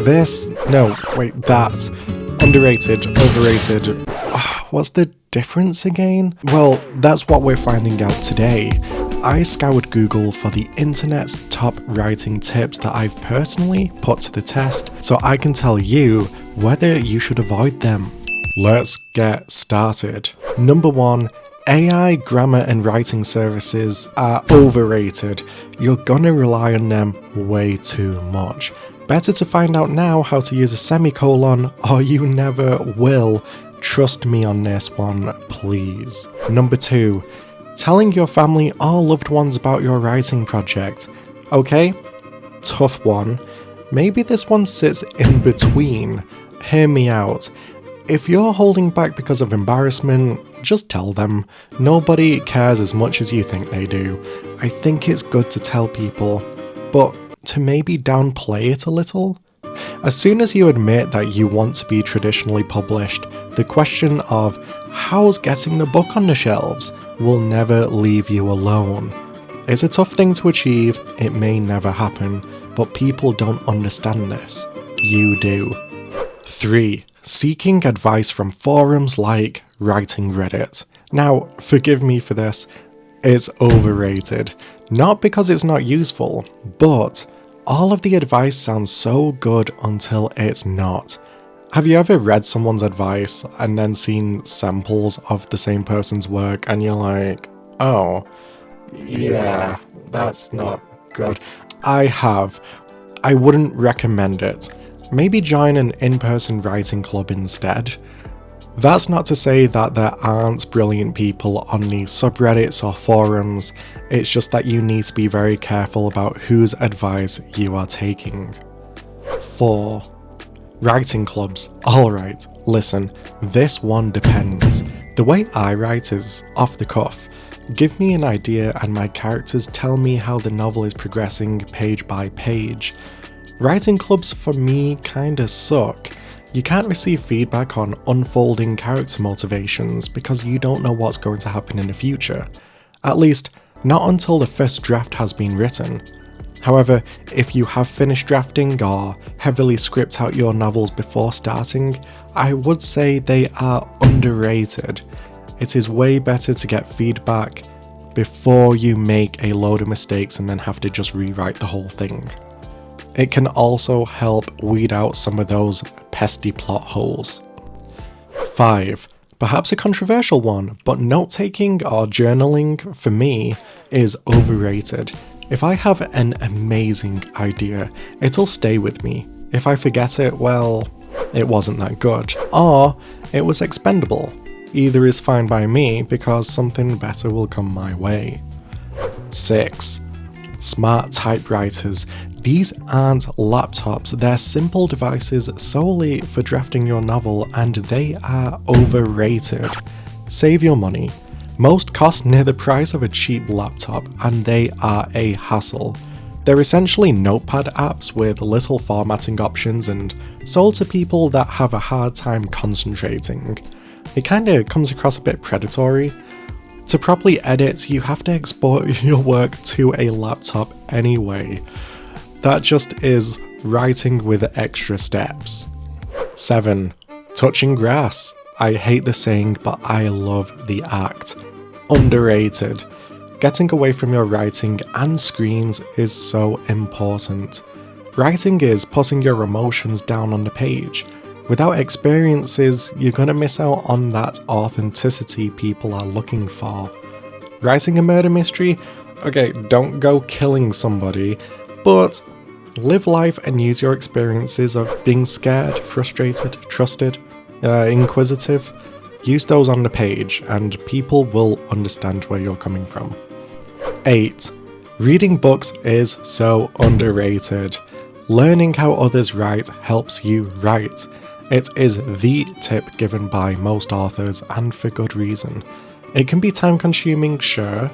That. Underrated, overrated. What's the difference again? Well, that's what we're finding out today. I scoured Google for the internet's top writing tips that I've personally put to the test, so I can tell you whether you should avoid them. Let's get started. Number 1. AI grammar and writing services are overrated. You're gonna rely on them way too much. Better to find out now how to use a semicolon, or you never will. Trust me on this one, please. Number 2. Telling your family or loved ones about your writing project. Okay, tough one. Maybe this one sits in between. Hear me out. If you're holding back because of embarrassment, just tell them. Nobody cares as much as you think they do. I think it's good to tell people, but to maybe downplay it a little. As soon as you admit that you want to be traditionally published, the question of how's getting the book on the shelves will never leave you alone. It's a tough thing to achieve, it may never happen, but people don't understand this. You do. 3. Seeking advice from forums like Writing Reddit. Now, forgive me for this, it's overrated. Not because it's not useful, but all of the advice sounds so good until it's not. Have you ever read someone's advice and then seen samples of the same person's work and you're like, oh, yeah, that's not good? I have. I wouldn't recommend it. Maybe join an in-person writing club instead. That's not to say that there aren't brilliant people on these subreddits or forums, it's just that you need to be very careful about whose advice you are taking. 4. Writing clubs. Alright, listen, this one depends. The way I write is off the cuff. Give me an idea and my characters tell me how the novel is progressing page by page. Writing clubs for me kinda suck. You can't receive feedback on unfolding character motivations because you don't know what's going to happen in the future. At least, not until the first draft has been written. However, if you have finished drafting or heavily script out your novels before starting, I would say they are underrated. It is way better to get feedback before you make a load of mistakes and then have to just rewrite the whole thing. It can also help weed out some of those pesky plot holes. 5. Perhaps a controversial one, but note-taking or journaling, for me, is overrated. If I have an amazing idea, it'll stay with me. If I forget it, well, it wasn't that good. Or, it was expendable. Either is fine by me because something better will come my way. 6. Smart typewriters. These aren't laptops, they're simple devices solely for drafting your novel, and they are overrated. Save your money. Most cost near the price of a cheap laptop, and they are a hassle. They're essentially notepad apps with little formatting options and sold to people that have a hard time concentrating. It kinda comes across a bit predatory. To properly edit, you have to export your work to a laptop anyway. That just is writing with extra steps. 7. Touching grass. I hate the saying, but I love the act. Underrated. Getting away from your writing and screens is so important. Writing is putting your emotions down on the page. Without experiences, you're gonna miss out on that authenticity people are looking for. Writing a murder mystery? Okay, don't go killing somebody, but live life and use your experiences of being scared, frustrated, trusted, inquisitive. Use those on the page and people will understand where you're coming from. 8. Reading books is so underrated. Learning how others write helps you write. It is the tip given by most authors, and for good reason. It can be time consuming, sure.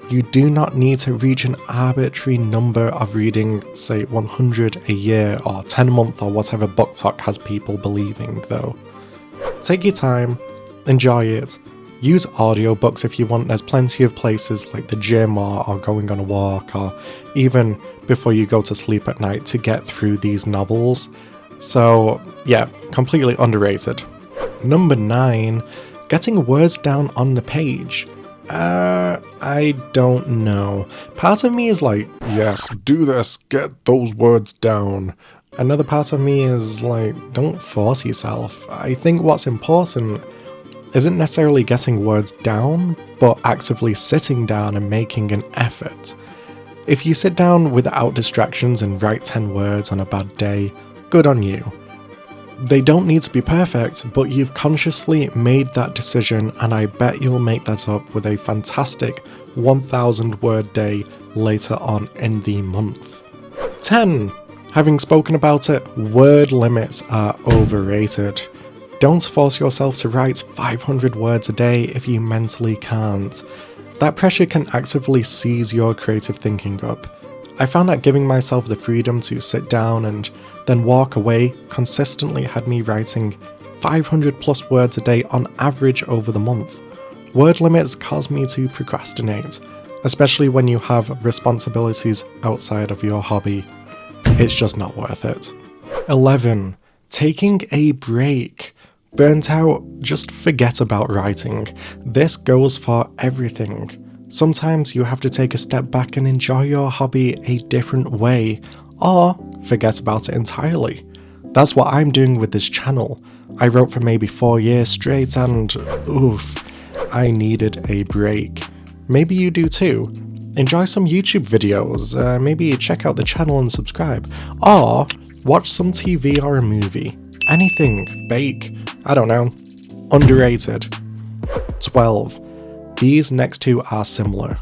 You do not need to reach an arbitrary number of reading, say 100 a year or 10 a month or whatever BookTok has people believing though. Take your time, enjoy it. Use audiobooks if you want, there's plenty of places like the gym or going on a walk or even before you go to sleep at night to get through these novels. So yeah, completely underrated. Number 9, getting words down on the page. I don't know. Part of me is like, yes, do this, get those words down. Another part of me is like, don't force yourself. I think what's important isn't necessarily getting words down, but actively sitting down and making an effort. If you sit down without distractions and write 10 words on a bad day, good on you. They don't need to be perfect, but you've consciously made that decision, and I bet you'll make that up with a fantastic 1,000 word day later on in the month. 10. Having spoken about it, word limits are overrated. Don't force yourself to write 500 words a day if you mentally can't. That pressure can actively seize your creative thinking up. I found that giving myself the freedom to sit down and then walk away consistently had me writing 500 plus words a day on average over the month. Word limits cause me to procrastinate, especially when you have responsibilities outside of your hobby. It's just not worth it. 11. Taking a break. Burnt out, just forget about writing. This goes for everything. Sometimes you have to take a step back and enjoy your hobby a different way, or forget about it entirely. That's what I'm doing with this channel. I wrote for maybe 4 years straight and oof, I needed a break. Maybe you do too. Enjoy some YouTube videos, maybe check out the channel and subscribe, or watch some TV or a movie. Anything, bake, I don't know. Underrated. 12. These next two are similar.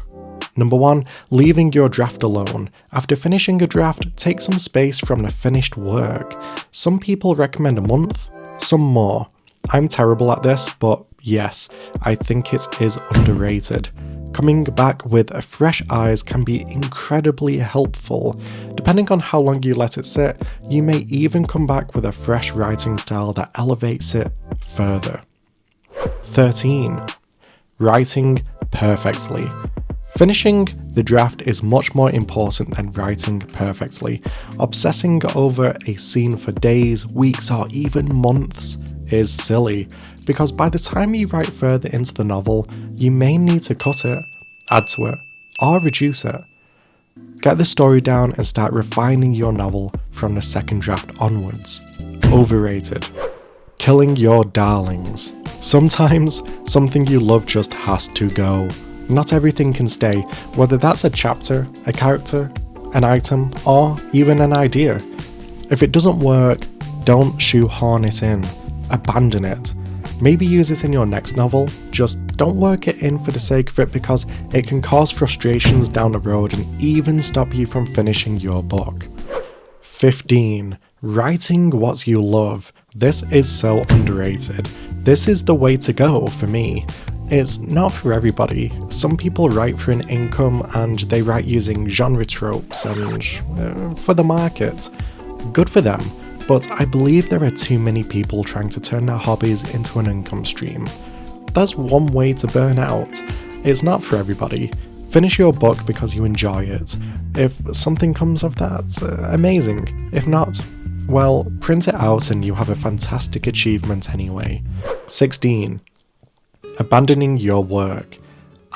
Number 1, leaving your draft alone. After finishing a draft, take some space from the finished work. Some people recommend a month, some more. I'm terrible at this, but yes, I think it is underrated. Coming back with fresh eyes can be incredibly helpful. Depending on how long you let it sit, you may even come back with a fresh writing style that elevates it further. 13. Writing perfectly. Finishing the draft is much more important than writing perfectly. Obsessing over a scene for days, weeks, or even months is silly, because by the time you write further into the novel, you may need to cut it, add to it, or reduce it. Get the story down and start refining your novel from the second draft onwards. Overrated. Killing your darlings. Sometimes something you love just has to go. Not everything can stay, whether that's a chapter, a character, an item, or even an idea. If it doesn't work, don't shoehorn it in. Abandon it. Maybe use it in your next novel, just don't work it in for the sake of it because it can cause frustrations down the road and even stop you from finishing your book. 15. Writing what you love. This is so underrated. This is the way to go for me. It's not for everybody. Some people write for an income and they write using genre tropes and for the market. Good for them. But I believe there are too many people trying to turn their hobbies into an income stream. That's one way to burn out. It's not for everybody. Finish your book because you enjoy it. If something comes of that, amazing. If not, well, print it out and you have a fantastic achievement anyway. 16. Abandoning your work.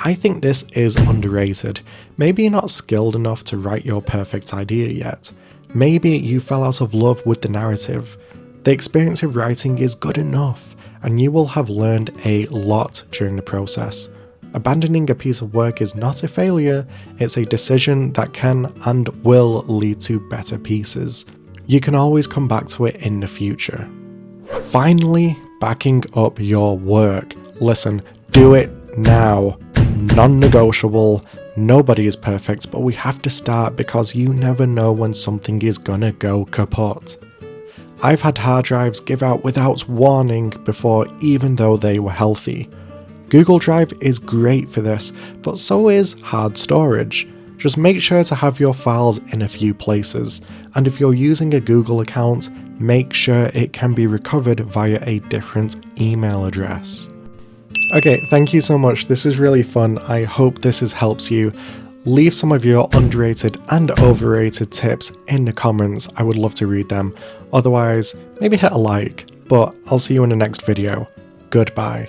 I think this is underrated. Maybe you're not skilled enough to write your perfect idea yet. Maybe you fell out of love with the narrative. The experience of writing is good enough, and you will have learned a lot during the process. Abandoning a piece of work is not a failure, it's a decision that can and will lead to better pieces. You can always come back to it in the future. Finally, backing up your work. Listen, do it now. Non-negotiable. Nobody is perfect, but we have to start because you never know when something is gonna go kaput. I've had hard drives give out without warning before, even though they were healthy. Google Drive is great for this, but so is hard storage. Just make sure to have your files in a few places, and if you're using a Google account, make sure it can be recovered via a different email address. Okay, thank you so much. This was really fun. I hope this has helped you. Leave some of your underrated and overrated tips in the comments, I would love to read them. Otherwise, maybe hit a like, but I'll see you in the next video. Goodbye.